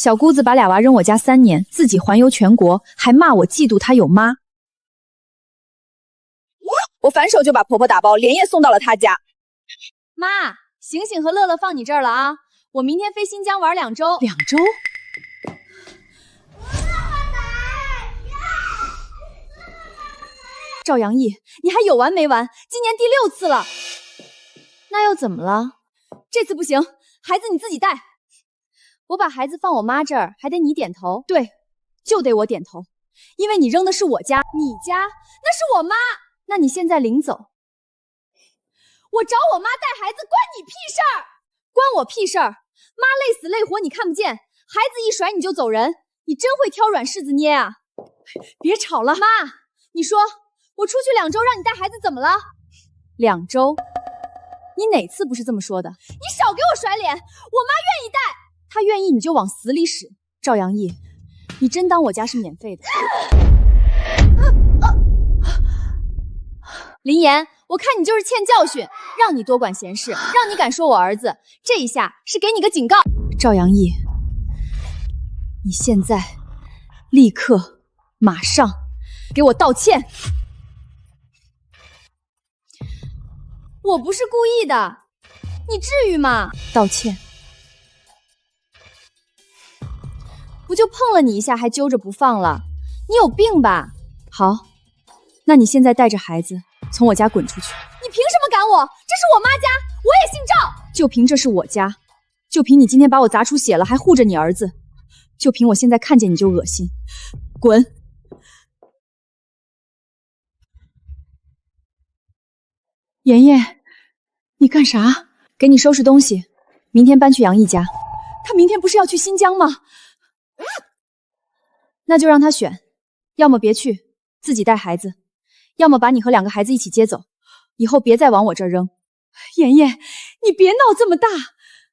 小姑子把俩娃扔我家3年，自己环游全国，还骂我嫉妒她有妈。我反手就把婆婆打包，连夜送到了她家。妈，醒醒和乐乐放你这儿了啊！我明天飞新疆玩2周。2周？赵阳毅，你还有完没完？今年第6次了。那又怎么了？这次不行，孩子你自己带。我把孩子放我妈这儿，还得你点头。对，就得我点头，因为你扔的是我家，你家那是我妈。那你现在领走。我找我妈带孩子，关你屁事儿！关我屁事儿！妈累死累活你看不见，孩子一甩你就走人，你真会挑软柿子捏啊！别吵了，妈，你说我出去2周让你带孩子怎么了？2周？你哪次不是这么说的？你少给我甩脸！我妈愿意带，她愿意你就往死里使。赵阳毅，你真当我家是免费的？林岩，我看你就是欠教训，让你多管闲事，让你敢说我儿子，这一下是给你个警告。赵阳毅，你现在立刻马上给我道歉！我不是故意的，你至于吗？道歉？不就碰了你一下还揪着不放了？你有病吧？好，那你现在带着孩子从我家滚出去！你凭什么赶我？这是我妈家，我也姓赵。就凭这是我家，就凭你今天把我砸出血了，还护着你儿子，就凭我现在看见你就恶心，滚！妍妍，你干啥？给你收拾东西，明天搬去杨毅家。他明天不是要去新疆吗？那就让他选，要么别去，自己带孩子，要么把你和2个孩子一起接走，以后别再往我这儿扔。妍妍，你别闹这么大！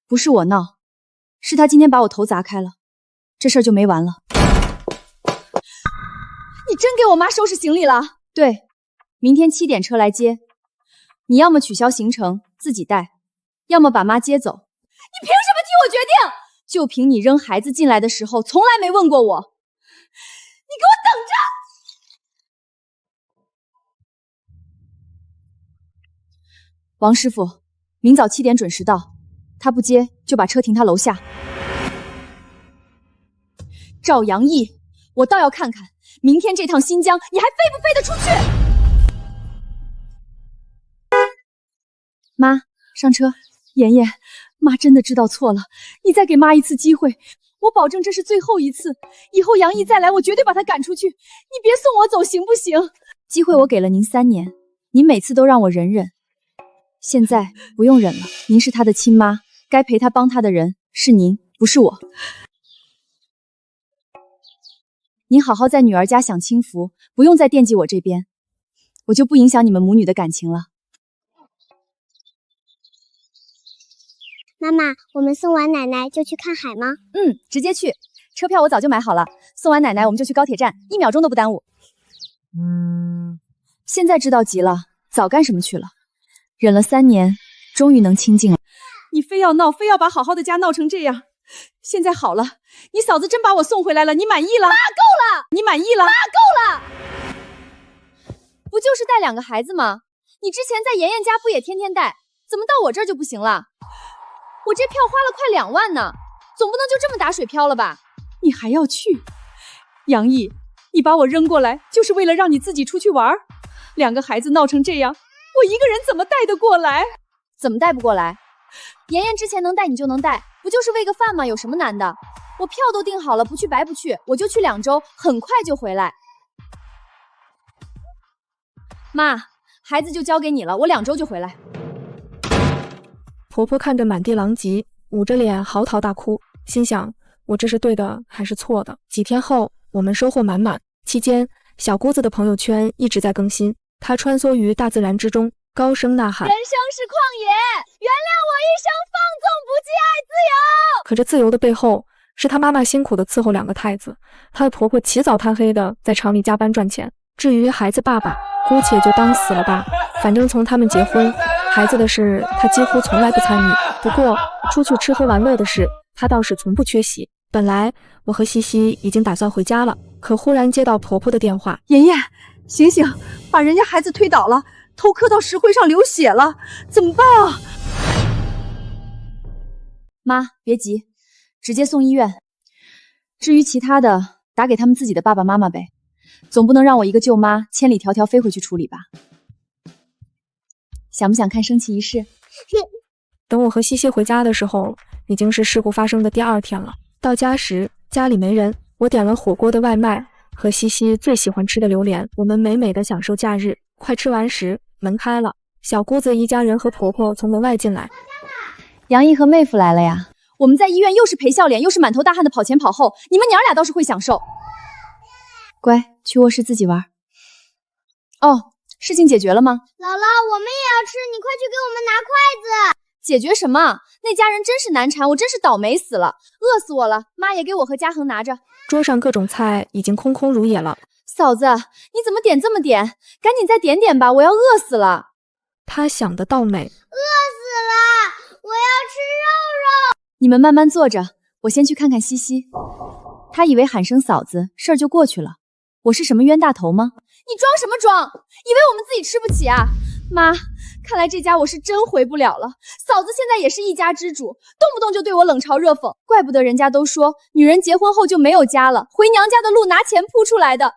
不是我闹，是他今天把我头砸开了，这事儿就没完了。你真给我妈收拾行李了？对，明天7点车来接。你要么取消行程自己带，要么把妈接走。你凭什么替我决定？就凭你扔孩子进来的时候从来没问过我。你给我等着！王师傅，明早7点准时到，他不接就把车停他楼下。赵阳毅，我倒要看看明天这趟新疆你还飞不飞得出去！妈，上车。妍妍，妈真的知道错了，你再给妈一次机会，我保证这是最后一次，以后杨毅再来我绝对把他赶出去，你别送我走行不行？机会我给了您3年，您每次都让我忍忍，现在不用忍了，您是他的亲妈，该陪他帮他的人是您，不是我。您好好在女儿家享清福，不用再惦记我这边，我就不影响你们母女的感情了。妈妈，我们送完奶奶就去看海吗？直接去，车票我早就买好了，送完奶奶我们就去高铁站，1秒钟都不耽误。现在知道急了，早干什么去了？忍了3年，终于能清静了。你非要闹，非要把好好的家闹成这样。现在好了，你嫂子真把我送回来了，你满意了？妈，够了！你满意了？妈，够了！不就是带2个孩子吗？你之前在妍妍家不也天天带？怎么到我这儿就不行了？我这票花了快2万呢，总不能就这么打水漂了吧？你还要去？杨毅，你把我扔过来就是为了让你自己出去玩？2个孩子闹成这样，我一个人怎么带得过来？怎么带不过来？妍妍之前能带你就能带，不就是喂个饭吗？有什么难的？我票都订好了，不去白不去，我就去2周，很快就回来。妈，孩子就交给你了，我2周就回来。婆婆看着满地狼藉，捂着脸嚎啕大哭，心想我这是对的还是错的？几天后，我们收获满满。期间，小姑子的朋友圈一直在更新，她穿梭于大自然之中，高声呐喊：人生是旷野，原谅我一生放纵不羁爱自由。可这自由的背后，是她妈妈辛苦的伺候2个太子，她的婆婆起早贪黑的在厂里加班赚钱。至于孩子爸爸，姑且就当死了吧，反正从他们结婚，孩子的事她几乎从来不参与。不过出去吃喝玩乐的事，她倒是从不缺席。本来我和西西已经打算回家了，可忽然接到婆婆的电话。妍妍，醒醒，把人家孩子推倒了，头磕到石灰上流血了，怎么办啊？妈，别急，直接送医院。至于其他的，打给他们自己的爸爸妈妈呗，总不能让我一个舅妈千里迢迢飞回去处理吧？想不想看升旗仪式？等我和西西回家的时候，已经是事故发生的第2天了。到家时，家里没人，我点了火锅的外卖和西西最喜欢吃的榴莲，我们美美的享受假日。快吃完时，门开了，小姑子一家人和婆婆从门外进来。杨毅和妹夫来了呀！我们在医院又是赔笑脸，又是满头大汗的跑前跑后，你们娘俩倒是会享受。乖，去卧室自己玩。哦，事情解决了吗？姥姥，我们也要吃，你快去给我们拿筷子。解决什么？那家人真是难缠，我真是倒霉死了，饿死我了。妈也给我和嘉恒拿着。桌上各种菜已经空空如也了。嫂子，你怎么点这么点？赶紧再点点吧，我要饿死了。她想得到美。饿死了，我要吃肉肉。你们慢慢坐着，我先去看看西西。他以为喊声嫂子，事儿就过去了。我是什么冤大头吗？你装什么装？以为我们自己吃不起啊？妈，看来这家我是真回不了了。嫂子现在也是一家之主，动不动就对我冷嘲热讽，怪不得人家都说女人结婚后就没有家了，回娘家的路拿钱铺出来的。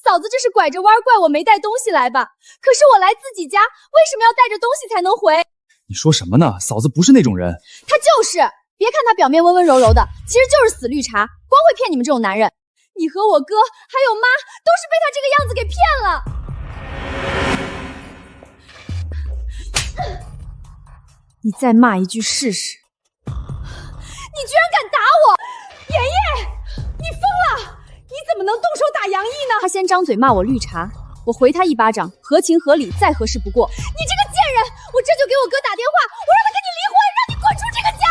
嫂子这是拐着弯怪我没带东西来吧？可是我来自己家，为什么要带着东西才能回？你说什么呢？嫂子不是那种人。她就是，别看她表面温温柔柔的，其实就是死绿茶，光会骗你们这种男人。你和我哥还有妈都是被她这个样子给骗了。你再骂一句试试！你居然敢打我！妍妍，你疯了！你怎么能动手打杨毅呢？他先张嘴骂我绿茶，我回他一巴掌，合情合理，再合适不过。你这个贱人！我这就给我哥打电话，我让他跟你离婚，让你滚出这个家！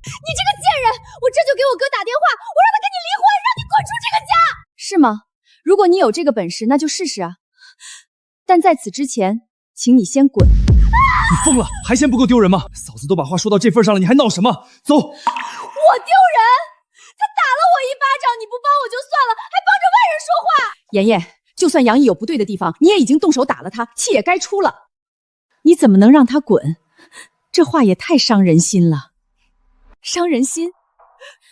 你这个贱人！我这就给我哥打电话，我让他跟你离婚，让你滚出这个家！是吗？如果你有这个本事，那就试试啊！但在此之前，请你先滚！你疯了，还嫌不够丢人吗？嫂子都把话说到这份上了，你还闹什么？走！我丢人？他打了我一巴掌，你不帮我就算了，还帮着外人说话。妍妍，就算杨毅有不对的地方，你也已经动手打了他，气也该出了。你怎么能让他滚？这话也太伤人心了。伤人心？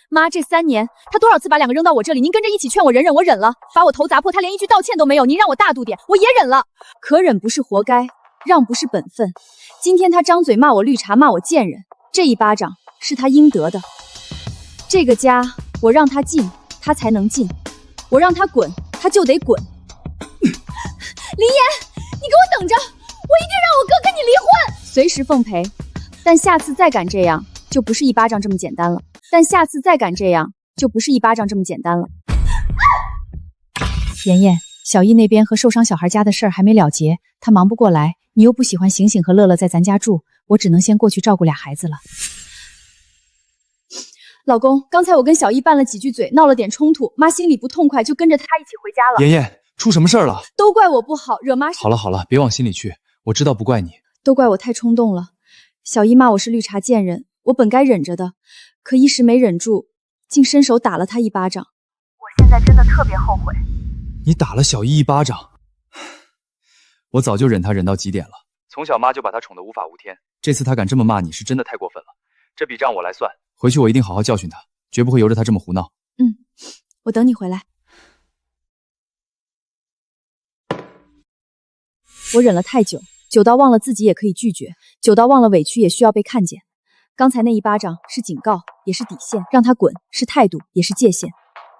妈，这3年他多少次把2个扔到我这里，您跟着一起劝我忍忍，我忍了。把我头砸破，他连一句道歉都没有，您让我大度点，我也忍了。可忍不是活该，让不是本分。今天他张嘴骂我绿茶，骂我贱人，这一巴掌是他应得的。这个家我让他进，他才能进；我让他滚，他就得滚。林言，你给我等着，我一定让我哥跟你离婚，随时奉陪。但下次再敢这样，就不是一巴掌这么简单了。妍妍，小易那边和受伤小孩家的事儿还没了结，他忙不过来，你又不喜欢醒醒和乐乐在咱家住，我只能先过去照顾俩孩子了。老公，刚才我跟小易拌了几句嘴，闹了点冲突，妈心里不痛快，就跟着他一起回家了。妍妍，出什么事儿了？都怪我不好，惹妈。好了好了，别往心里去，我知道不怪你。都怪我太冲动了。小易骂我是绿茶贱人，我本该忍着的，可一时没忍住，竟伸手打了他一巴掌。我现在真的特别后悔。你打了小易一巴掌，我早就忍他忍到极点了。从小妈就把他宠得无法无天，这次他敢这么骂你，是真的太过分了。这笔账我来算，回去我一定好好教训他，绝不会由着他这么胡闹。我等你回来。我忍了太久，久到忘了自己也可以拒绝，久到忘了委屈也需要被看见。刚才那一巴掌是警告，也是底线，让他滚是态度，也是界限。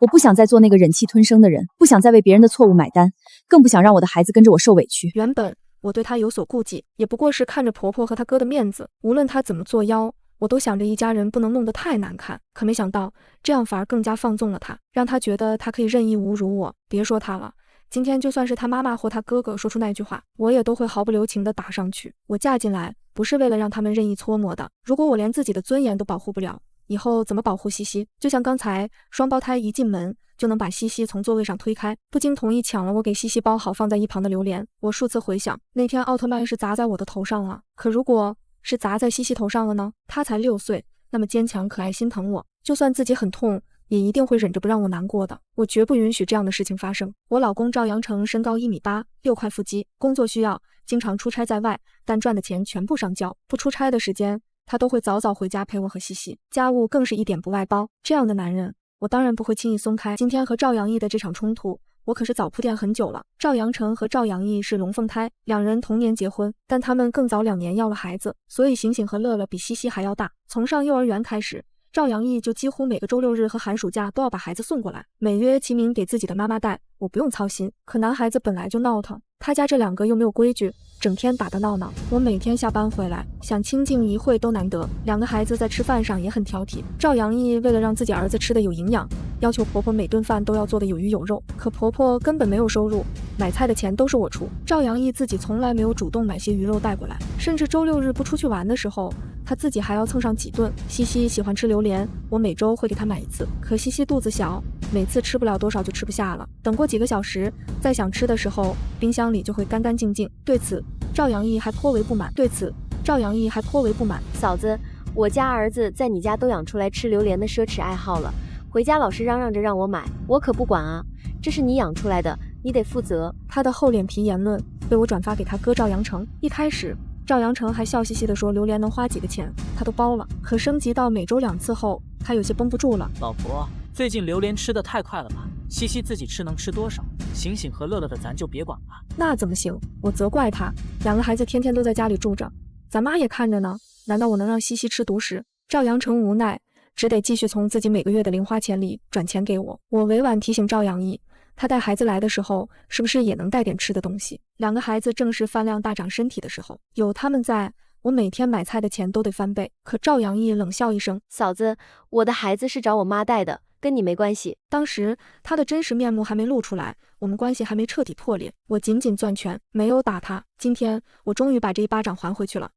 我不想再做那个忍气吞声的人，不想再为别人的错误买单，更不想让我的孩子跟着我受委屈。原本我对她有所顾忌，也不过是看着婆婆和她哥的面子，无论她怎么作妖，我都想着一家人不能弄得太难看。可没想到这样反而更加放纵了她，让她觉得她可以任意侮辱我。别说她了，今天就算是她妈妈或她哥哥说出那句话，我也都会毫不留情地打上去。我嫁进来不是为了让他们任意搓磨的，如果我连自己的尊严都保护不了，以后怎么保护西西？就像刚才双胞胎一进门就能把西西从座位上推开，不经同意抢了我给西西包好放在一旁的榴莲。我数次回想，那天奥特曼是砸在我的头上了，可如果是砸在西西头上了呢？他才6岁，那么坚强可爱心疼我，就算自己很痛，也一定会忍着不让我难过的。我绝不允许这样的事情发生。我老公赵阳成身高1.8米，6块腹肌，工作需要经常出差在外，但赚的钱全部上交，不出差的时间他都会早早回家陪我和西西，家务更是一点不外包。这样的男人，我当然不会轻易松开。今天和赵阳毅的这场冲突，我可是早铺垫很久了。赵阳成和赵阳毅是龙凤胎，两人同年结婚，但他们更早2年要了孩子，所以醒醒和乐乐比西西还要大。从上幼儿园开始，赵阳毅就几乎每个周六日和寒暑假都要把孩子送过来，美曰其名给自己的妈妈带，我不用操心。可男孩子本来就闹腾，他家这2个又没有规矩，整天打打闹闹，我每天下班回来想清静一会都难得。2个孩子在吃饭上也很挑剔，赵阳毅为了让自己儿子吃的有营养，要求婆婆每顿饭都要做的有鱼有肉，可婆婆根本没有收入，买菜的钱都是我出。赵阳毅自己从来没有主动买些鱼肉带过来，甚至周六日不出去玩的时候，他自己还要蹭上几顿。西西喜欢吃榴莲，我每周会给他买1次，可西西肚子小，每次吃不了多少就吃不下了，等过几个小时再想吃的时候，冰箱里就会干干净净。对此赵阳毅还颇为不满。嫂子，我家儿子在你家都养出来吃榴莲的奢侈爱好了，回家老是嚷嚷着让我买，我可不管啊，这是你养出来的，你得负责。他的厚脸皮言论被我转发给他哥赵阳成，一开始赵阳成还笑嘻嘻地说榴莲能花几个钱，他都包了。可升级到每周2次后，他有些绷不住了。老婆，最近榴莲吃的太快了吧？西西自己吃能吃多少？醒醒和乐乐的咱就别管了。那怎么行？我责怪他，2个孩子天天都在家里住着，咱妈也看着呢，难道我能让西西吃独食？赵阳成无奈，只得继续从自己每个月的零花钱里转钱给我。我委婉提醒赵阳毅，他带孩子来的时候，是不是也能带点吃的东西？2个孩子正是饭量大长身体的时候，有他们在，我每天买菜的钱都得翻倍。可赵阳毅冷笑一声，嫂子，我的孩子是找我妈带的，跟你没关系。当时他的真实面目还没露出来，我们关系还没彻底破裂，我紧紧攥拳，没有打他。今天我终于把这一巴掌还回去了。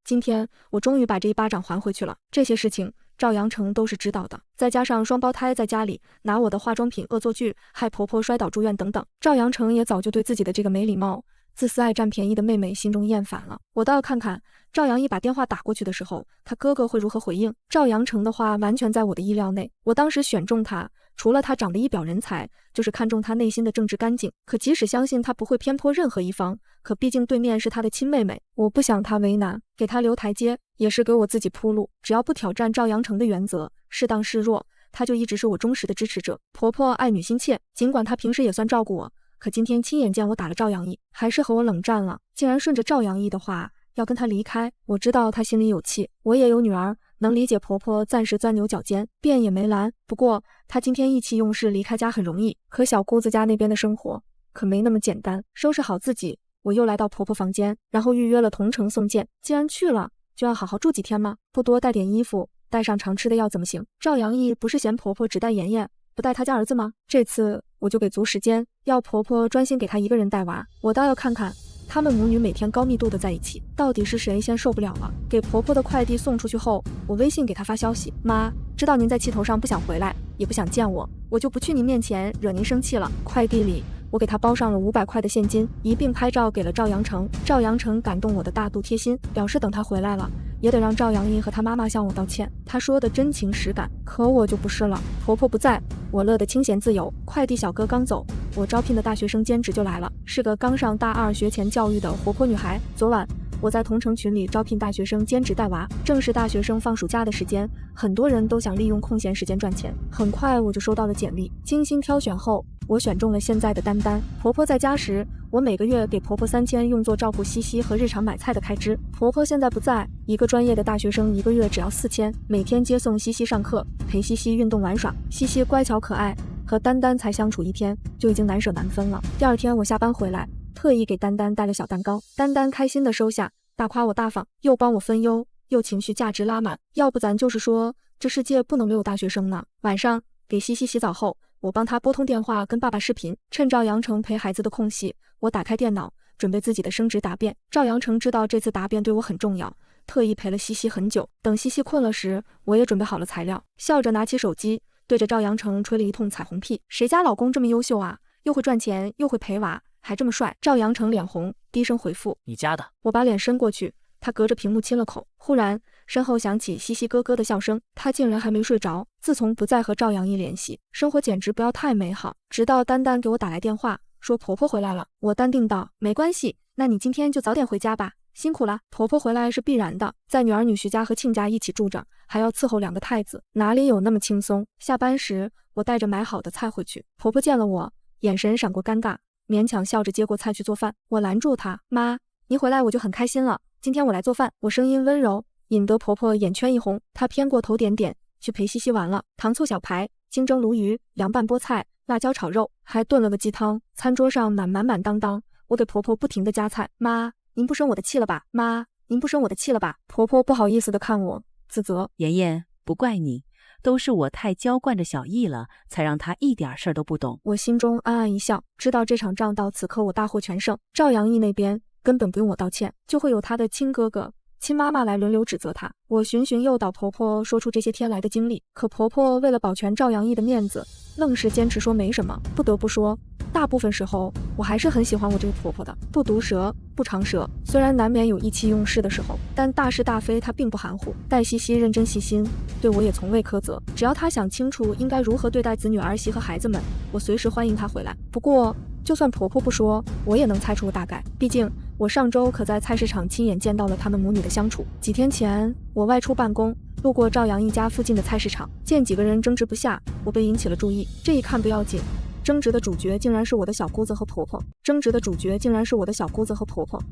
这些事情赵阳成都是知道的，再加上双胞胎在家里拿我的化妆品恶作剧，害婆婆摔倒住院等等，赵阳成也早就对自己的这个没礼貌、自私爱占便宜的妹妹心中厌烦了。我倒要看看赵阳一把电话打过去的时候，他哥哥会如何回应。赵阳成的话完全在我的意料内，我当时选中他，除了他长得一表人才，就是看中他内心的正直干净。可即使相信他不会偏颇任何一方，可毕竟对面是他的亲妹妹，我不想他为难，给他留台阶，也是给我自己铺路。只要不挑战赵阳成的原则，适当示弱，他就一直是我忠实的支持者。婆婆爱女心切，尽管她平时也算照顾我，可今天亲眼见我打了赵阳毅，还是和我冷战了，竟然顺着赵阳毅的话要跟他离开。我知道他心里有气，我也有女儿，能理解婆婆暂时钻牛角尖，便也没拦。不过她今天意气用事离开家很容易，可小姑子家那边的生活可没那么简单。收拾好自己，我又来到婆婆房间，然后预约了同城送件。既然去了，就要好好住几天吗？不多带点衣服，带上常吃的药怎么行？赵阳毅不是嫌婆婆只带妍妍，不带他家儿子吗？这次我就给足时间，要婆婆专心给他一个人带娃。我倒要看看他们母女每天高密度的在一起，到底是谁先受不了了。给婆婆的快递送出去后，我微信给她发消息，妈，知道您在气头上不想回来，也不想见我，我就不去您面前惹您生气了。快递里我给他包上了500块的现金，一并拍照给了赵阳成。赵阳成感动我的大度贴心，表示等他回来了，也得让赵阳毅和他妈妈向我道歉。他说的真情实感，可我就不是了。婆婆不在，我乐得清闲自由。快递小哥刚走，我招聘的大学生兼职就来了，是个刚上大2学前教育的活泼女孩。昨晚我在同城群里招聘大学生兼职带娃，正是大学生放暑假的时间，很多人都想利用空闲时间赚钱。很快我就收到了简历，精心挑选后，我选中了现在的丹丹。婆婆在家时，我每个月给婆婆3000，用作照顾西西和日常买菜的开支。婆婆现在不在，一个专业的大学生1个月只要4000，每天接送西西上课，陪西西运动玩耍。西西乖巧可爱，和丹丹才相处1天，就已经难舍难分了。第2天我下班回来，特意给丹丹带了小蛋糕，丹丹开心的收下，大夸我大方，又帮我分忧，又情绪价值拉满。要不咱就是说，这世界不能没有大学生呢。晚上给西西洗澡后，我帮她拨通电话跟爸爸视频，趁赵阳成陪孩子的空隙，我打开电脑准备自己的升职答辩。赵阳成知道这次答辩对我很重要，特意陪了西西很久。等西西困了时，我也准备好了材料，笑着拿起手机对着赵阳成吹了一通彩虹屁。谁家老公这么优秀啊，又会赚钱又会陪娃，还这么帅。赵阳成脸红，低声回复，你家的。我把脸伸过去，她隔着屏幕亲了口。忽然，身后响起西西咯咯的笑声，她竟然还没睡着。自从不再和赵阳一联系，生活简直不要太美好。直到丹丹给我打来电话，说婆婆回来了。我淡定道：没关系，那你今天就早点回家吧，辛苦了。婆婆回来是必然的，在女儿女婿家和亲家一起住着，还要伺候2个太子，哪里有那么轻松？下班时，我带着买好的菜回去，婆婆见了我，眼神闪过尴尬，勉强笑着接过菜去做饭。我拦住她：妈，您回来我就很开心了，今天我来做饭。我声音温柔，引得婆婆眼圈一红。她偏过头点点，去陪西西玩了。糖醋小排、清蒸鲈鱼、凉拌菠菜、辣椒炒肉，还炖了个鸡汤。餐桌上满当当，我给婆婆不停地夹菜。妈，您不生我的气了吧？妈，您不生我的气了吧？婆婆不好意思地看我，自责：妍妍，不怪你，都是我太娇惯着小易了，才让他一点事儿都不懂。我心中暗暗一笑，知道这场仗到此刻我大获全胜。赵阳义那边根本不用我道歉，就会有他的亲哥哥、亲妈妈来轮流指责他。我循循诱导婆婆说出这些天来的经历，可婆婆为了保全赵阳义的面子，愣是坚持说没什么。不得不说，大部分时候我还是很喜欢我这个婆婆的，不毒舌不长舌，虽然难免有意气用事的时候，但大是大非她并不含糊，待西西认真细心，对我也从未苛责。只要她想清楚应该如何对待子女儿媳和孩子们，我随时欢迎她回来。不过就算婆婆不说，我也能猜出个大概，毕竟我上周可在菜市场亲眼见到了他们母女的相处。几天前我外出办公，路过赵阳一家附近的菜市场，见几个人争执不下，我被引起了注意。这一看不要紧，争执的主角竟然是我的小姑子和婆婆。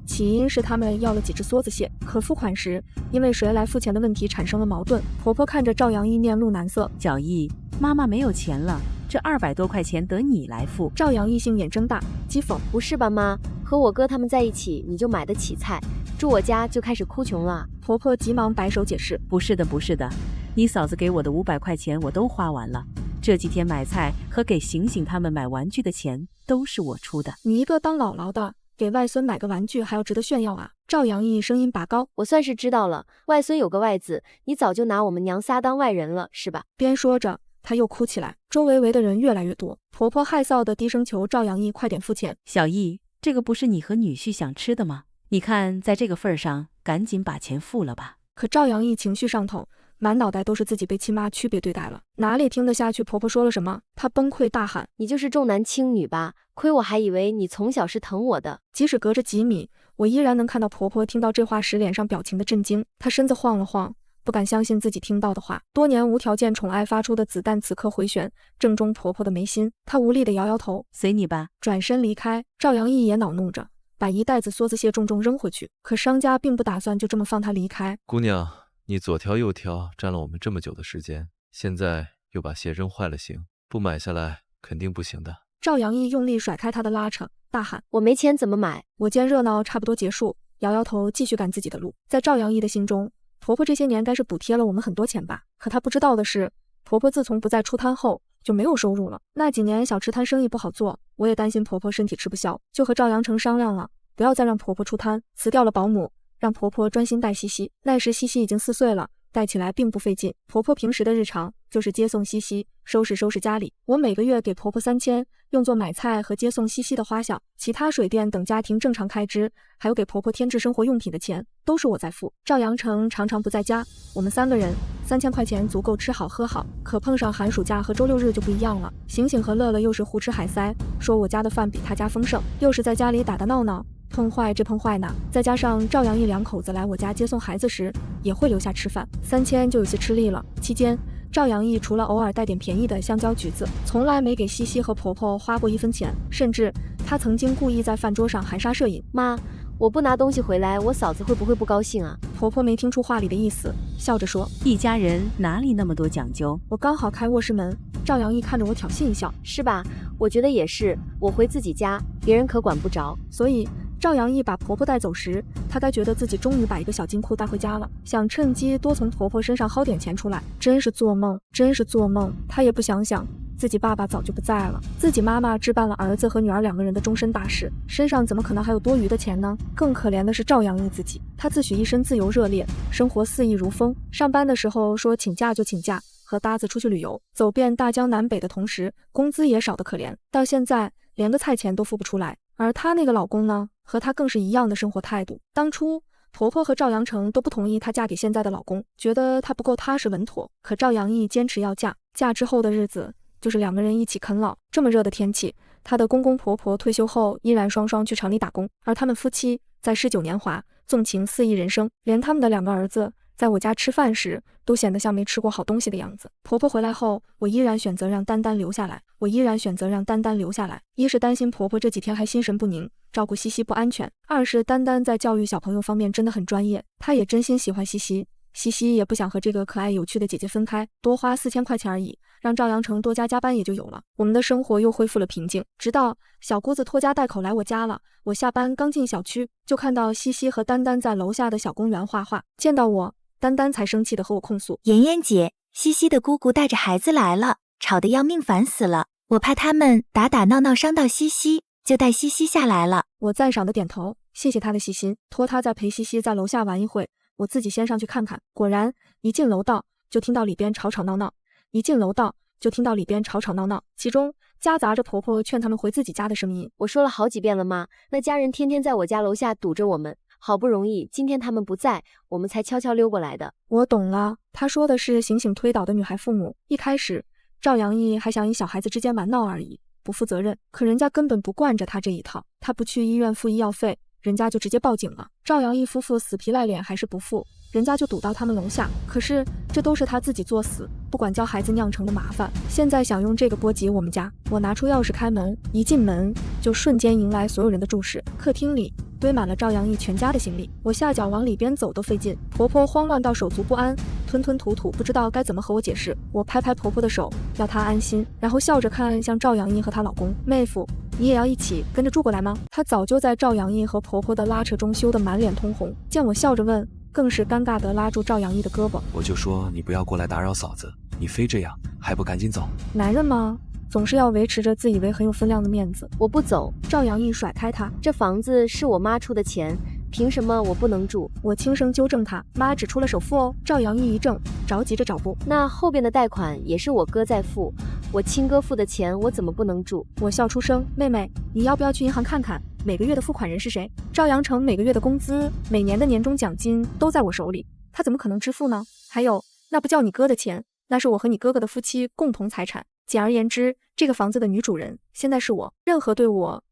起因是他们要了几只梭子蟹，可付款时因为谁来付钱的问题产生了矛盾。婆婆看着赵阳一面露难色：小易，妈妈没有钱了，这200多块钱得你来付。赵阳一性眼睁大，讥讽：不是吧妈，和我哥他们在一起你就买得起菜，住我家就开始哭穷了。婆婆急忙摆手解释：不是的，你嫂子给我的500块钱我都花完了，这几天买菜和给醒醒他们买玩具的钱都是我出的。你一个当姥姥的，给外孙买个玩具还要值得炫耀啊？赵阳义声音拔高：我算是知道了，外孙有个外子，你早就拿我们娘仨当外人了是吧？边说着她又哭起来，周围围的人越来越多。婆婆害臊的低声求赵阳义快点付钱。小易，这个不是你和女婿想吃的吗？你看在这个份上，赶紧把钱付了吧。可赵阳义情绪上头，满脑袋都是自己被亲妈区别对待了，哪里听得下去婆婆说了什么？她崩溃大喊：你就是重男轻女吧？亏我还以为你从小是疼我的。即使隔着几米，我依然能看到婆婆听到这话时脸上表情的震惊。她身子晃了晃，不敢相信自己听到的话。多年无条件宠爱发出的子弹此刻回旋，正中婆婆的眉心。她无力地摇摇头：随你吧，转身离开。赵阳义也恼怒着，把一袋子梭子蟹重重扔回去。可商家并不打算就这么放她离开。姑娘，你左挑右挑，占了我们这么久的时间，现在又把蟹扔坏了，行？不买下来肯定不行的。赵阳义用力甩开她的拉扯，大喊：我没钱怎么买？我见热闹差不多结束，摇摇头继续赶自己的路。在赵阳义的心中，婆婆这些年该是补贴了我们很多钱吧？可她不知道的是，婆婆自从不再出摊后就没有收入了。那几年小吃摊生意不好做，我也担心婆婆身体吃不消，就和赵阳成商量了，不要再让婆婆出摊，辞掉了保姆，让婆婆专心带西西。那时西西已经4岁了，带起来并不费劲。婆婆平时的日常就是接送西西，收拾家里。我每个月给婆婆3000，用作买菜和接送西西的花销，其他水电等家庭正常开支，还有给婆婆添置生活用品的钱，都是我在付。赵阳成常常不在家，我们3个人3000块钱足够吃好喝好。可碰上寒暑假和周6日就不一样了。醒醒和乐乐又是胡吃海塞，说我家的饭比他家丰盛，又是在家里打打闹闹，碰坏这碰坏那。再加上赵阳一2口子来我家接送孩子时也会留下吃饭，3000就有些吃力了。期间赵阳义除了偶尔带点便宜的香蕉橘子，从来没给西西和婆婆花过1分钱，甚至他曾经故意在饭桌上含沙射影。妈，我不拿东西回来，我嫂子会不会不高兴啊？婆婆没听出话里的意思，笑着说：一家人哪里那么多讲究？我刚好开卧室门，赵阳义看着我挑衅一笑：是吧？我觉得也是，我回自己家，别人可管不着。所以赵阳义把婆婆带走时，她该觉得自己终于把一个小金库带回家了，想趁机多从婆婆身上薅点钱出来。真是做梦，她也不想想自己爸爸早就不在了，自己妈妈置办了儿子和女儿2个人的终身大事，身上怎么可能还有多余的钱呢？更可怜的是赵阳义自己，他自诩一身自由热烈，生活肆意如风，上班的时候说请假就请假，和搭子出去旅游，走遍大江南北的同时，工资也少得可怜，到现在连个菜钱都付不出来。而她那个老公呢，和她更是一样的生活态度。当初婆婆和赵阳成都不同意她嫁给现在的老公，觉得她不够踏实稳妥。可赵阳义坚持要嫁，嫁之后的日子就是两个人一起啃老。这么热的天气，她的公公婆婆退休后依然双双去厂里打工，而他们夫妻在19年华，纵情肆意人生，连他们的2个儿子在我家吃饭时都显得像没吃过好东西的样子。婆婆回来后，我依然选择让丹丹留下来。一是担心婆婆这几天还心神不宁，照顾西西不安全；二是丹丹在教育小朋友方面真的很专业，她也真心喜欢西西。西西也不想和这个可爱有趣的姐姐分开，多花4000块钱而已，让赵阳成多加班也就有了。我们的生活又恢复了平静，直到小姑子拖家带口来我家了。我下班刚进小区，就看到西西和丹丹在楼下的小公园画画，见到我，丹丹才生气地和我控诉：妍妍姐，西西的姑姑带着孩子来了，吵得要命，烦死了。我怕他们打闹伤到西西，就带西西下来了。我赞赏的点头，谢谢她的细心，托她再陪西西在楼下玩一会，我自己先上去看看。果然，一进楼道就听到里边吵吵闹闹，其中夹杂着婆婆劝他们回自己家的声音。我说了好几遍了妈，那家人天天在我家楼下堵着我们，好不容易今天他们不在，我们才悄悄溜过来的。我懂了，她说的是醒醒推倒的女孩父母。一开始赵阳义还想以小孩子之间玩闹而已，不负责任，可人家根本不惯着他这一套，他不去医院付医药费，人家就直接报警了。赵阳义夫妇死皮赖脸还是不付，人家就堵到他们楼下。可是这都是他自己作死，不管教孩子酿成的麻烦，现在想用这个波及我们家。我拿出钥匙开门，一进门就瞬间迎来所有人的注视。客厅里堆满了赵阳义全家的行李，我下脚往里边走都费劲。婆婆慌乱到手足不安，吞吞吐吐，不知道该怎么和我解释。我拍拍婆婆的手，要她安心，然后笑着看向赵阳义和她老公：妹夫，你也要一起跟着住过来吗？她早就在赵阳义和婆婆的拉扯中羞得满脸通红，见我笑着问，更是尴尬地拉住赵阳义的胳膊。我就说你不要过来打扰嫂子，你非这样还不赶紧走？男人嘛，总是要维持着自以为很有分量的面子。我不走。赵阳义甩开他，这房子是我妈出的钱，凭什么我不能住？我轻声纠正他，妈只出了首付哦。赵阳义一怔，着急着找补，那后边的贷款也是我哥在付，我亲哥付的钱我怎么不能住？我笑出声，妹妹，你要不要去银行看看每个月的付款人是谁？赵阳成每个月的工资，每年的年终奖金都在我手里，他怎么可能支付呢？还有，那不叫你哥的钱，那是我和你哥哥的夫妻共同财产。简而言之，这个房子的女主人现在是我，任何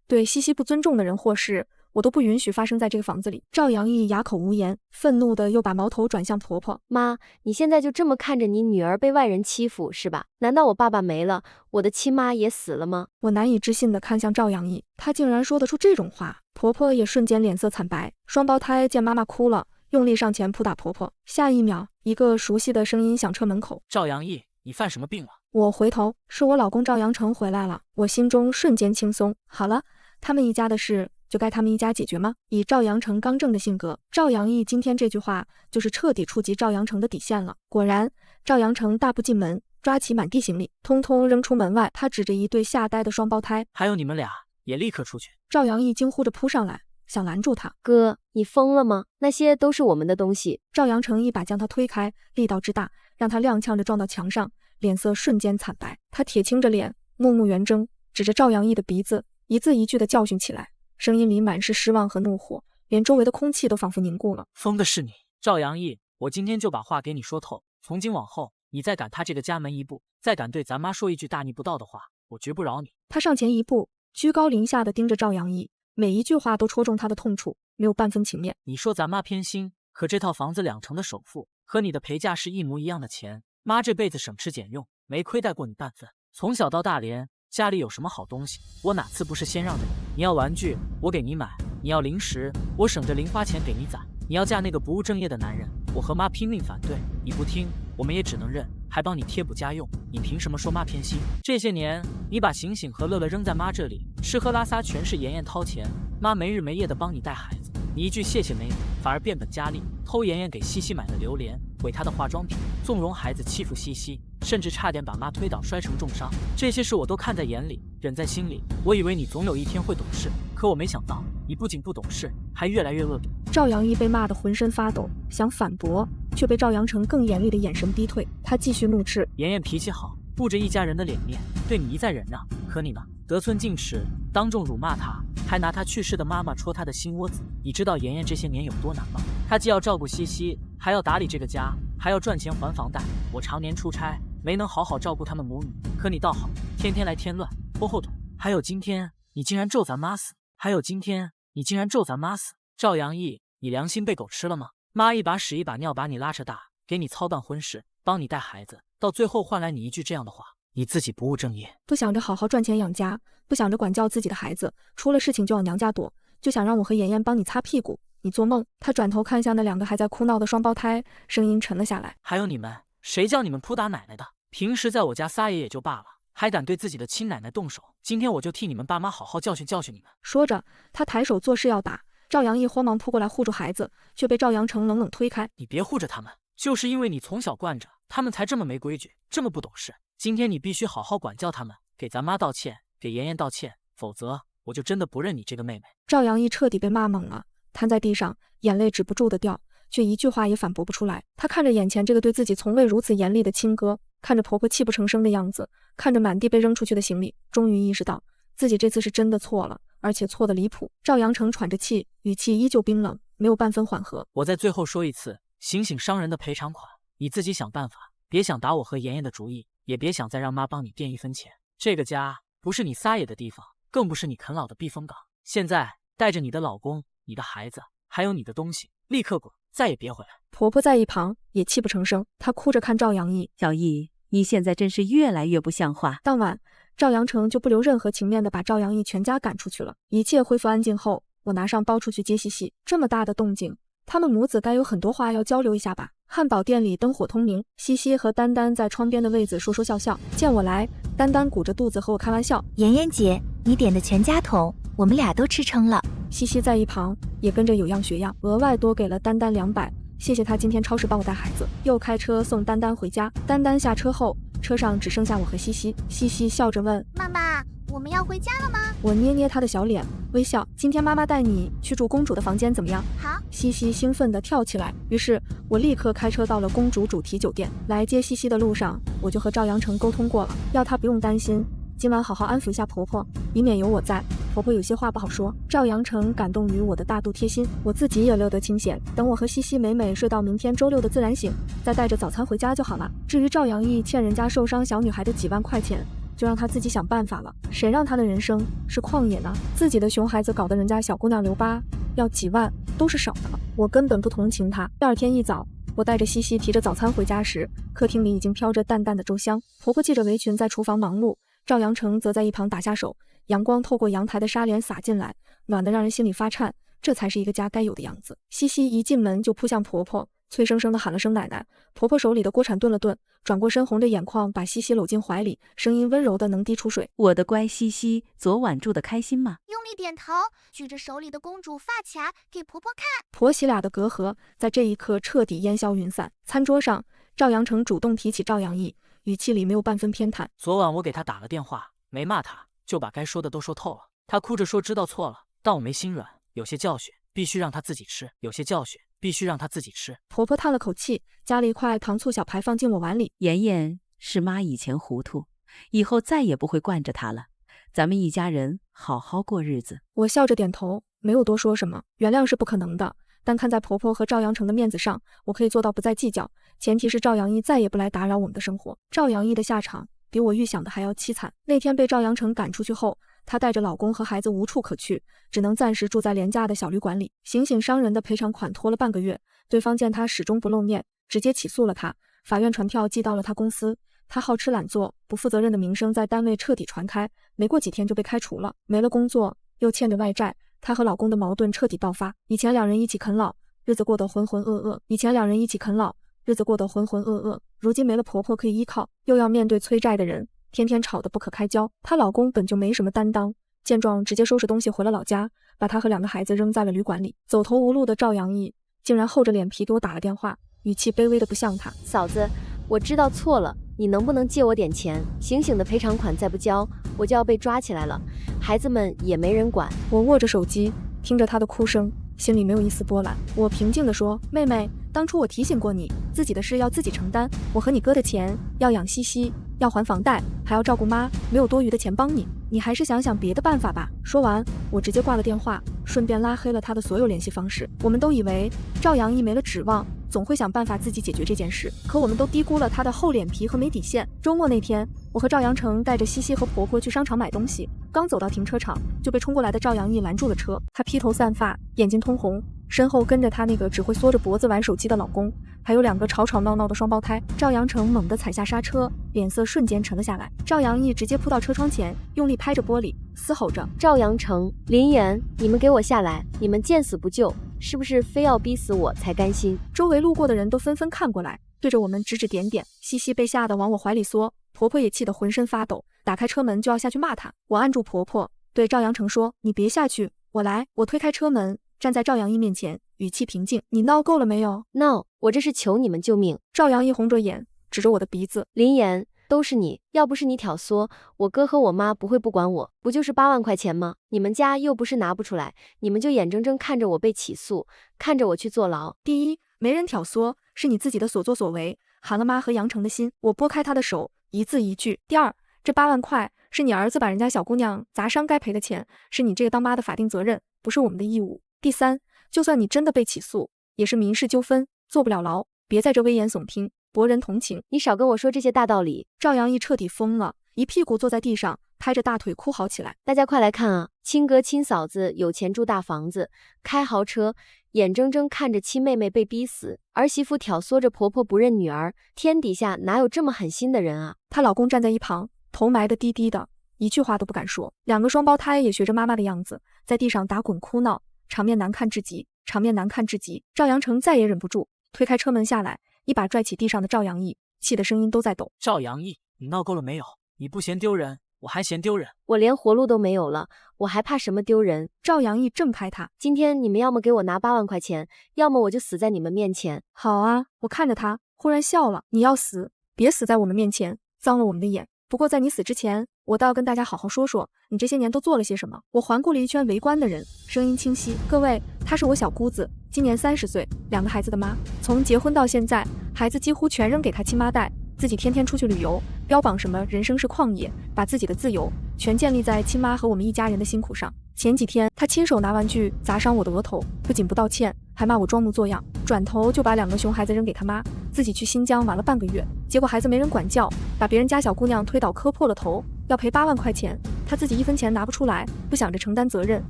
对西西不尊重的人或事，我都不允许发生在这个房子里。赵阳义哑口无言，愤怒的又把矛头转向婆婆。妈，你现在就这么看着你女儿被外人欺负是吧？难道我爸爸没了，我的亲妈也死了吗？我难以置信的看向赵阳义，他竟然说得出这种话。婆婆也瞬间脸色惨白，双胞胎见妈妈哭了，用力上前扑打婆婆。下一秒，一个熟悉的声音响彻门口：赵阳义，你犯什么病了？我回头，是我老公赵阳成回来了，我心中瞬间轻松。好了，他们一家的事就该他们一家解决吗？以赵阳成刚正的性格，赵阳义今天这句话就是彻底触及赵阳成的底线了。果然，赵阳成大步进门，抓起满地行李，通通扔出门外。他指着一对吓呆的双胞胎：还有你们俩也立刻出去！赵阳义惊呼着扑上来，想拦住他。哥，你疯了吗？那些都是我们的东西。赵阳成一把将他推开，力道之大，让他踉跄着撞到墙上，脸色瞬间惨白。他铁青着脸，目目圆睁，指着赵阳义的鼻子，一字一句地教训起来，声音里满是失望和怒火，连周围的空气都仿佛凝固了。疯的是你，赵阳义，我今天就把话给你说透，从今往后，你再敢踏这个家门一步，再敢对咱妈说一句大逆不道的话，我绝不饶你。他上前一步，居高临下地盯着赵阳义，每一句话都戳中他的痛处，没有半分情面。你说咱妈偏心，可这套房子2成的首付和你的陪嫁是一模一样的钱，妈这辈子省吃俭用，没亏待过你半分。从小到大连家里有什么好东西，我哪次不是先让着你？你要玩具，我给你买；你要零食，我省着零花钱给你攒。你要嫁那个不务正业的男人，我和妈拼命反对，你不听，我们也只能认，还帮你贴补家用。你凭什么说妈偏心？这些年，你把醒醒和乐乐扔在妈这里，吃喝拉撒全是妍妍掏钱，妈没日没夜的帮你带孩子，你一句谢谢没有，反而变本加厉，偷妍妍给西西买的榴莲，毁她的化妆品，纵容孩子欺负西西，甚至差点把妈推倒摔成重伤。这些事我都看在眼里，忍在心里。我以为你总有一天会懂事，可我没想到你不仅不懂事，还越来越恶毒。赵阳义被骂得浑身发抖，想反驳，却被赵阳成更严厉的眼神逼退。他继续怒斥：妍妍脾气好，顾着一家人的脸面，对你一再忍让，可你呢，得寸进尺，当众辱骂她，还拿她去世的妈妈戳她的心窝子。你知道妍妍这些年有多难吗？他既要照顾西西，还要打理这个家，还要赚钱还房贷。我常年出差，没能好好照顾他们母女。可你倒好，天天来添乱，拖后腿。还有今天，你竟然咒咱妈死！还有今天，你竟然咒咱妈死！赵阳义，你良心被狗吃了吗？妈一把屎一把尿把你拉扯大，给你操办婚事，帮你带孩子，到最后换来你一句这样的话，你自己不务正业，不想着好好赚钱养家，不想着管教自己的孩子，出了事情就往娘家躲，就想让我和妍妍帮你擦屁股。你做梦！他转头看向那2个还在哭闹的双胞胎，声音沉了下来。还有你们，谁叫你们扑打奶奶的？平时在我家撒野也就罢了，还敢对自己的亲奶奶动手！今天我就替你们爸妈好好教训教训你们！说着，他抬手做事要打。赵阳义慌忙扑过来护住孩子，却被赵阳成冷冷推开。你别护着他们，就是因为你从小惯着，他们才这么没规矩，这么不懂事。今天你必须好好管教他们，给咱妈道歉，给妍妍道歉，否则我就真的不认你这个妹妹。赵阳义彻底被骂懵了，瘫在地上，眼泪止不住的掉，却一句话也反驳不出来。他看着眼前这个对自己从未如此严厉的亲哥，看着婆婆泣不成声的样子，看着满地被扔出去的行李，终于意识到自己这次是真的错了，而且错得离谱。赵阳成喘着气，语气依旧冰冷，没有半分缓和。我再最后说一次，醒醒伤人的赔偿款，你自己想办法，别想打我和妍妍的主意，也别想再让妈帮你垫1分钱。这个家不是你撒野的地方，更不是你啃老的避风港。现在带着你的老公、你的孩子，还有你的东西，立刻滚，再也别回来。婆婆在一旁也泣不成声，她哭着看赵阳义。小义，你现在真是越来越不像话。当晚，赵阳成就不留任何情面的把赵阳义全家赶出去了。一切恢复安静后，我拿上包出去接西西。这么大的动静，他们母子该有很多话要交流一下吧。汉堡店里灯火通明，西西和丹丹在窗边的位子说说笑笑。见我来，丹丹鼓着肚子和我开玩笑：妍妍姐，你点的全家桶，我们俩都吃撑了。西西在一旁也跟着有样学样，额外多给了丹丹200，谢谢她今天超市帮我带孩子，又开车送丹丹回家。丹丹下车后，车上只剩下我和西西。西西笑着问：妈妈，我们要回家了吗？我捏捏她的小脸，微笑：今天妈妈带你去住公主的房间怎么样？好。西西兴奋地跳起来，于是我立刻开车到了公主主题酒店。来接西西的路上，我就和赵阳成沟通过了，要她不用担心，今晚好好安抚一下婆婆，以免有我在，婆婆有些话不好说。赵阳成感动于我的大度贴心，我自己也乐得清闲。等我和西西美美睡到明天周6的自然醒，再带着早餐回家就好了。至于赵阳义欠人家受伤小女孩的几万块钱，就让他自己想办法了。谁让他的人生是旷野呢？自己的熊孩子搞得人家小姑娘留疤，要几万都是少的了。我根本不同情他。第二天一早，我带着西西提着早餐回家时，客厅里已经飘着淡淡的粥香。婆婆系着围裙在厨房忙碌，赵阳成则在一旁打下手。阳光透过阳台的纱帘洒进来，暖得让人心里发颤。这才是一个家该有的样子。西西一进门就扑向婆婆，脆生生地喊了声奶奶。婆婆手里的锅铲顿了顿，转过身，红着眼眶把西西搂进怀里，声音温柔的能滴出水。我的乖西西，昨晚住得开心吗？用力点头，举着手里的公主发卡给婆婆看。婆媳俩的隔阂在这一刻彻底烟消云散。餐桌上，赵阳成主动提起赵阳义，语气里没有半分偏袒。昨晚我给他打了电话，没骂他，就把该说的都说透了。他哭着说知道错了，但我没心软，有些教训必须让他自己吃，有些教训必须让他自己吃。婆婆叹了口气，夹了一块糖醋小排放进我碗里。妍妍，是妈以前糊涂，以后再也不会惯着她了。咱们一家人好好过日子。我笑着点头，没有多说什么。原谅是不可能的，但看在婆婆和赵阳成的面子上，我可以做到不再计较，前提是赵阳义再也不来打扰我们的生活。赵阳义的下场比我预想的还要凄惨。那天被赵阳成赶出去后，她带着老公和孩子无处可去，只能暂时住在廉价的小旅馆里。醒醒伤人的赔偿款拖了半个月，对方见她始终不露面，直接起诉了她。法院传票寄到了她公司，她好吃懒做、不负责任的名声在单位彻底传开，没过几天就被开除了。没了工作，又欠着外债，她和老公的矛盾彻底爆发。以前两人一起啃老，日子过得浑浑噩噩。如今没了婆婆可以依靠，又要面对催债的人，天天吵得不可开交。她老公本就没什么担当，见状直接收拾东西回了老家，把她和2个孩子扔在了旅馆里。走投无路的赵阳义竟然厚着脸皮给我打了电话，语气卑微的不像他。嫂子，我知道错了，你能不能借我点钱？醒醒的赔偿款再不交，我就要被抓起来了，孩子们也没人管。我握着手机，听着他的哭声，心里没有一丝波澜。我平静地说：妹妹，当初我提醒过你，自己的事要自己承担。我和你哥的钱要养西西，要还房贷，还要照顾妈，没有多余的钱帮你，你还是想想别的办法吧。说完，我直接挂了电话，顺便拉黑了他的所有联系方式。我们都以为赵阳毅没了指望，总会想办法自己解决这件事，可我们都低估了他的厚脸皮和没底线。周末那天，我和赵阳成带着西西和婆婆去商场买东西，刚走到停车场，就被冲过来的赵阳毅拦住了车。他披头散发，眼睛通红，身后跟着他那个只会缩着脖子玩手机的老公，还有2个吵吵闹闹的双胞胎。赵阳成猛地踩下刹车，脸色瞬间沉了下来。赵阳毅直接扑到车窗前，用力拍着玻璃，嘶吼着：“赵阳成、林岩，你们给我下来！你们见死不救，是不是非要逼死我才甘心？”周围路过的人都纷纷看过来，对着我们指指点点。西西被吓得往我怀里缩，婆婆也气得浑身发抖，打开车门就要下去骂他。我按住婆婆，对赵阳成说：“你别下去，我来。”我推开车门，站在赵阳毅面前，语气平静：“你闹够了没有？”“闹，我这是求你们救命。”赵阳毅红着眼，指着我的鼻子：“林岩，都是你，要不是你挑唆，我哥和我妈不会不管我。不就是8万块钱吗？你们家又不是拿不出来，你们就眼睁睁看着我被起诉，看着我去坐牢。”第一，没人挑唆，是你自己的所作所为，寒了妈和杨成的心。我拨开他的手，一字一句。第二，这8万块是你儿子把人家小姑娘砸伤该赔的钱，是你这个当妈的法定责任，不是我们的义务。第三，就算你真的被起诉，也是民事纠纷，坐不了牢，别在这危言耸听，博人同情。你少跟我说这些大道理。赵阳毅彻底疯了，一屁股坐在地上，拍着大腿哭嚎起来。大家快来看啊，亲哥亲嫂子有钱住大房子，开豪车，眼睁睁看着亲妹妹被逼死，儿媳妇挑唆着婆婆不认女儿，天底下哪有这么狠心的人啊？她老公站在一旁，头埋得低低的，一句话都不敢说。2个双胞胎也学着妈妈的样子，在地上打滚哭闹，场面难看至极，场面难看至极。赵阳成再也忍不住，推开车门下来，一把拽起地上的赵阳毅，气得声音都在抖。赵阳毅，你闹够了没有？你不嫌丢人，我还嫌丢人。我连活路都没有了，我还怕什么丢人？赵阳毅正拍他。今天你们要么给我拿8万块钱，要么我就死在你们面前。好啊，我看着他，忽然笑了。你要死，别死在我们面前，脏了我们的眼。不过在你死之前，我倒要跟大家好好说说，你这些年都做了些什么。我环顾了一圈围观的人，声音清晰。各位，她是我小姑子，今年30岁，2个孩子的妈。从结婚到现在，孩子几乎全扔给她亲妈带，自己天天出去旅游，标榜什么人生是旷野，把自己的自由全建立在亲妈和我们一家人的辛苦上。前几天，她亲手拿玩具砸伤我的额头，不仅不道歉，还骂我装模作样，转头就把2个熊孩子扔给他妈，自己去新疆玩了半个月，结果孩子没人管教，把别人家小姑娘推倒磕破了头，要赔8万块钱，她自己1分钱拿不出来，不想着承担责任，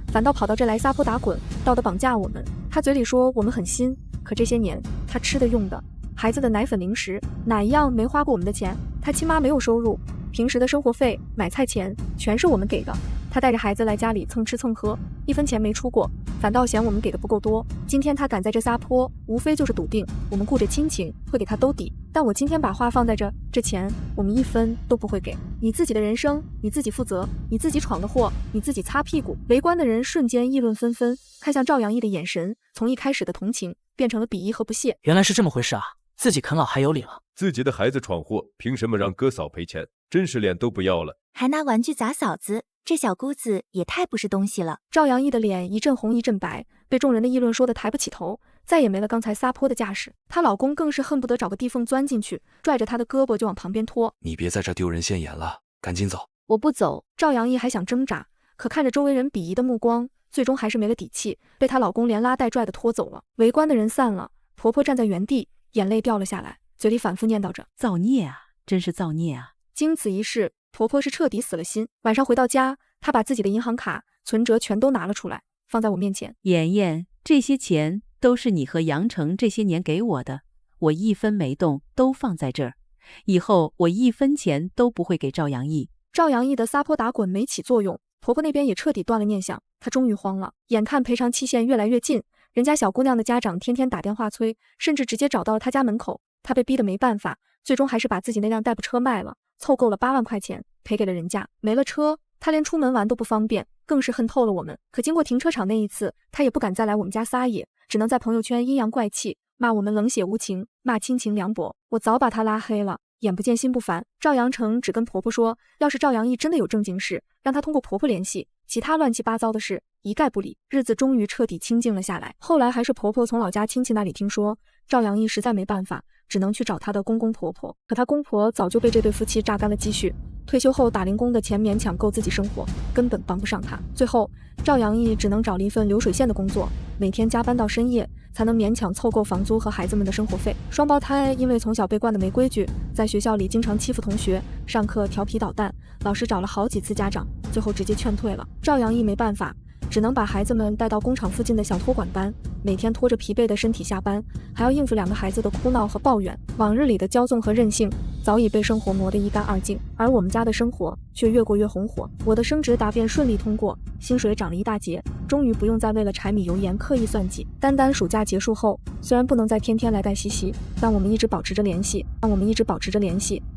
反倒跑到这来撒泼打滚，道德绑架我们。她嘴里说我们狠心，可这些年她吃的用的，孩子的奶粉零食哪一样没花过我们的钱？她亲妈没有收入，平时的生活费买菜钱全是我们给的，她带着孩子来家里蹭吃蹭喝，1分钱没出过，反倒嫌我们给的不够多。今天她敢在这撒泼，无非就是笃定我们顾着亲情会给她兜底。但我今天把话放在这钱我们1分都不会给。你自己的人生你自己负责，你自己闯的祸你自己擦屁股。围观的人瞬间议论纷纷，看向赵阳毅的眼神从一开始的同情变成了鄙夷和不屑。原来是这么回事啊，自己啃老还有理了。自己的孩子闯祸，凭什么让哥嫂赔钱？真是脸都不要了，还拿玩具砸嫂子，这小姑子也太不是东西了。赵阳毅的脸一阵红一阵白，被众人的议论说得抬不起头，再也没了刚才撒泼的架势。她老公更是恨不得找个地缝钻进去，拽着她的胳膊就往旁边拖。你别在这丢人现眼了，赶紧走。我不走。赵阳毅还想挣扎，可看着周围人鄙夷的目光，最终还是没了底气，被她老公连拉带拽的拖走了。围观的人散了，婆婆站在原地，眼泪掉了下来，嘴里反复念叨着造孽啊，真是造孽啊。经此一事，婆婆是彻底死了心。晚上回到家，她把自己的银行卡、存折全都拿了出来，放在我面前。妍妍，这些钱都是你和杨成这些年给我的，我1分没动，都放在这儿。以后我1分钱都不会给赵阳毅。赵阳毅的撒泼打滚没起作用，婆婆那边也彻底断了念想。她终于慌了，眼看赔偿期限越来越近，人家小姑娘的家长天天打电话催，甚至直接找到了她家门口。她被逼得没办法，最终还是把自己那辆代步车卖了，凑够了8万块钱，赔给了人家。没了车，她连出门玩都不方便，更是恨透了我们。可经过停车场那一次，她也不敢再来我们家撒野，只能在朋友圈阴阳怪气，骂我们冷血无情，骂亲情凉薄。我早把她拉黑了，眼不见心不烦。赵阳成只跟婆婆说，要是赵阳毅真的有正经事，让她通过婆婆联系，其他乱七八糟的事一概不理，日子终于彻底清静了下来。后来还是婆婆从老家亲戚那里听说，赵阳义实在没办法，只能去找他的公公婆婆。可他公婆早就被这对夫妻榨干了积蓄，退休后打零工的钱勉强够自己生活，根本帮不上他。最后赵阳义只能找了一份流水线的工作，每天加班到深夜，才能勉强凑够房租和孩子们的生活费。双胞胎因为从小被惯得没规矩，在学校里经常欺负同学，上课调皮捣蛋，老师找了好几次家长，最后直接劝退了。赵阳义没办法，只能把孩子们带到工厂附近的小托管班，每天拖着疲惫的身体下班，还要应付2个孩子的哭闹和抱怨。往日里的骄纵和任性早已被生活磨得一干二净，而我们家的生活却越过越红火。我的升职答辩顺利通过，薪水涨了一大截，终于不用再为了柴米油盐刻意算计。单单暑假结束后，虽然不能再天天来带西西，但我们一直保持着联系。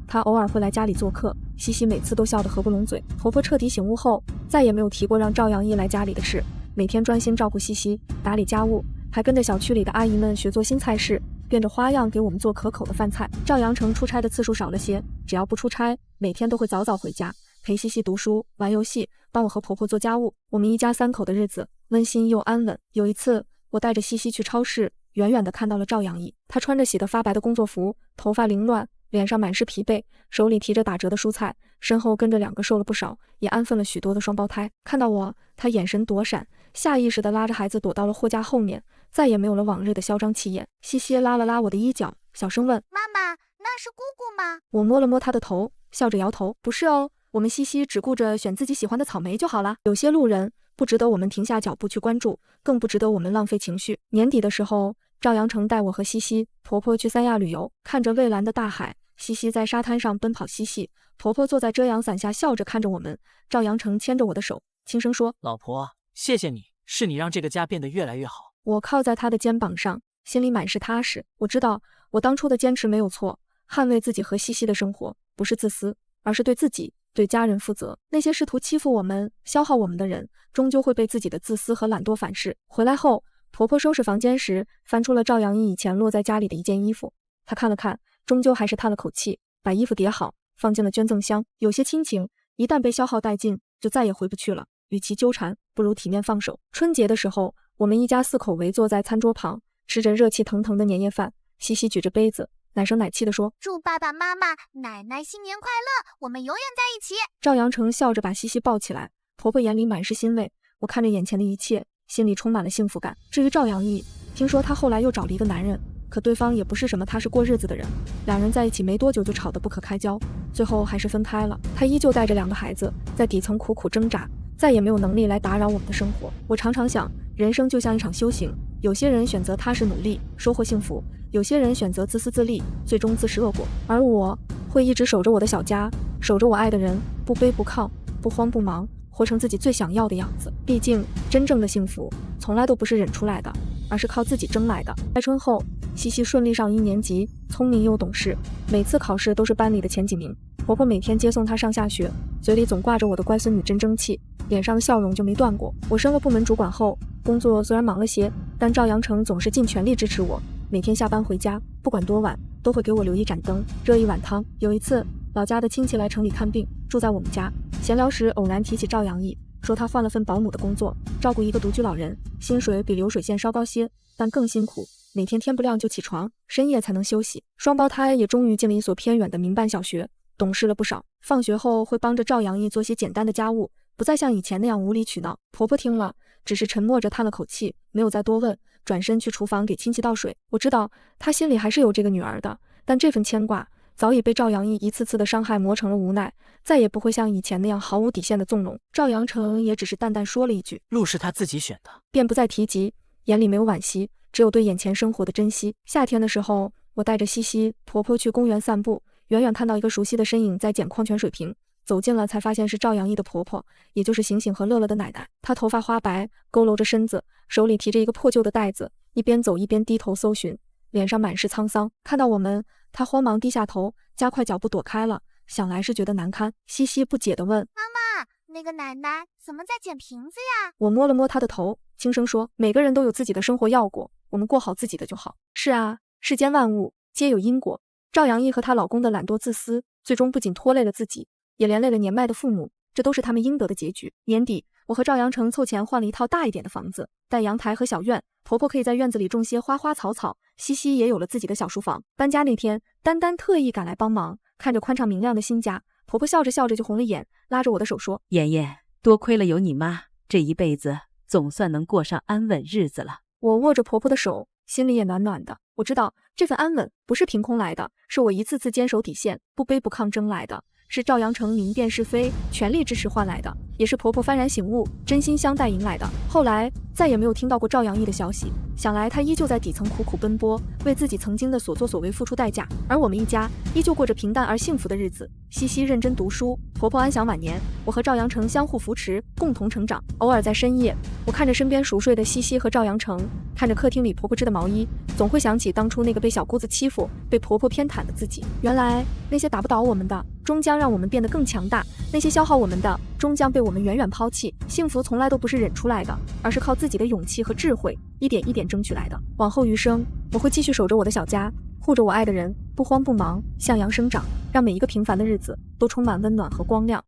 她偶尔会来家里做客，西西每次都笑得合不拢嘴。婆婆彻底醒悟后，再也没有提过让赵阳义来家里的事，每天专心照顾西西，打理家务，还跟着小区里的阿姨们学做新菜式，变着花样给我们做可口的饭菜。赵阳成出差的次数少了些，只要不出差，每天都会早早回家，陪西西读书、玩游戏，帮我和婆婆做家务。我们一家3口的日子温馨又安稳。有一次，我带着西西去超市，远远地看到了赵阳义，他穿着洗得发白的工作服，头发凌乱，脸上满是疲惫，手里提着打折的蔬菜，身后跟着2个瘦了不少，也安分了许多的双胞胎。看到我，他眼神躲闪，下意识地拉着孩子躲到了货架后面，再也没有了往日的嚣张气焰。西西拉了拉我的衣角，小声问：妈妈，那是姑姑吗？我摸了摸她的头，笑着摇头：不是哦，我们西西只顾着选自己喜欢的草莓就好了。有些路人不值得我们停下脚步去关注，更不值得我们浪费情绪。年底的时候，赵阳成带我和西西、婆婆去3亚旅游，看着蔚蓝的大海，西西在沙滩上奔跑嬉戏，婆婆坐在遮阳伞下笑着看着我们。赵阳成牵着我的手，轻声说：老婆，谢谢你，是你让这个家变得越来越好。我靠在他的肩膀上，心里满是踏实。我知道我当初的坚持没有错，捍卫自己和西西的生活，不是自私，而是对自己、对家人负责。那些试图欺负我们、消耗我们的人，终究会被自己的自私和懒惰反噬。回来后，婆婆收拾房间时，翻出了赵阳义以前落在家里的一件衣服，她看了看，终究还是叹了口气，把衣服叠好，放进了捐赠箱。有些亲情一旦被消耗殆尽，就再也回不去了，与其纠缠，不如体面放手。春节的时候，我们一家4口围坐在餐桌旁，吃着热气腾腾的年夜饭。西西举着杯子，奶声奶气地说：祝爸爸妈妈、奶奶新年快乐，我们永远在一起。赵阳成笑着把西西抱起来，婆婆眼里满是欣慰。我看着眼前的一切，心里充满了幸福感。至于赵阳义，听说他后来又找了一个男人，可对方也不是什么踏实过日子的人，2人在一起没多久就吵得不可开交，最后还是分开了。他依旧带着2个孩子，在底层苦苦挣扎，再也没有能力来打扰我们的生活。我常常想，人生就像一场修行，有些人选择踏实努力，收获幸福，有些人选择自私自利，最终自食恶果。而我会一直守着我的小家，守着我爱的人，不卑不亢，不慌不忙，活成自己最想要的样子。毕竟真正的幸福从来都不是忍出来的，而是靠自己争来的。开春后，西西顺利上1年级，聪明又懂事，每次考试都是班里的前几名。婆婆每天接送她上下学，嘴里总挂着我的乖孙女真争气，脸上的笑容就没断过。我升了部门主管后，工作虽然忙了些，但赵阳成总是尽全力支持我，每天下班回家，不管多晚，都会给我留一盏灯，热一碗汤。有一次，老家的亲戚来城里看病，住在我们家，闲聊时偶然提起赵阳义，说他换了份保姆的工作，照顾一个独居老人，薪水比流水线稍高些，但更辛苦，每天天不亮就起床，深夜才能休息。双胞胎也终于进了一所偏远的民办小学，懂事了不少。放学后会帮着赵阳义做些简单的家务，不再像以前那样无理取闹。婆婆听了，只是沉默着叹了口气，没有再多问，转身去厨房给亲戚倒水。我知道她心里还是有这个女儿的，但这份牵挂早已被赵阳义一次次的伤害磨成了无奈，再也不会像以前那样毫无底线的纵容。赵阳成也只是淡淡说了一句：路是他自己选的，便不再提及，眼里没有惋惜，只有对眼前生活的珍惜。夏天的时候，我带着西西、婆婆去公园散步，远远看到一个熟悉的身影在捡矿泉水瓶，走近了才发现是赵阳义的婆婆，也就是醒醒和乐乐的奶奶。她头发花白，佝偻着身子，手里提着一个破旧的袋子，一边走一边低头搜寻，脸上满是沧桑。看到我们，她慌忙低下头，加快脚步躲开了，想来是觉得难堪。西西不解地问：妈妈，那个奶奶怎么在捡瓶子呀？我摸了摸她的头，轻声说：每个人都有自己的生活要过，我们过好自己的就好。是啊，世间万物皆有因果。赵阳义和她老公的懒惰自私，最终不仅拖累了自己，也连累了年迈的父母，这都是他们应得的结局。年底，我和赵阳成凑钱换了一套大一点的房子，带阳台和小院，婆婆可以在院子里种些花花草草，西西也有了自己的小书房。搬家那天，丹丹特意赶来帮忙，看着宽敞明亮的新家，婆婆笑着笑着就红了眼，拉着我的手说：妍妍，多亏了有你妈，这一辈子总算能过上安稳日子了。我握着婆婆的手，心里也暖暖的。我知道这份安稳不是凭空来的，是我一次次坚守底线，不卑不亢争来的，是赵阳成明辨是非，全力支持换来的，也是婆婆幡然醒悟，真心相待迎来的。后来再也没有听到过赵阳义的消息，想来他依旧在底层苦苦奔波，为自己曾经的所作所为付出代价，而我们一家依旧过着平淡而幸福的日子。西西认真读书，婆婆安享晚年，我和赵阳成相互扶持，共同成长。偶尔在深夜，我看着身边熟睡的西西和赵阳成，看着客厅里婆婆织的毛衣，总会想起当初那个被小姑子欺负、被婆婆偏袒的自己。原来那些打不倒我们的，终将让我们变得更强大；那些消耗我们的，终将被我们远远抛弃。幸福从来都不是忍出来的，而是靠自己的勇气和智慧，一点一点争取来的。往后余生，我会继续守着我的小家，护着我爱的人，不慌不忙，向阳生长，让每一个平凡的日子都充满温暖和光亮。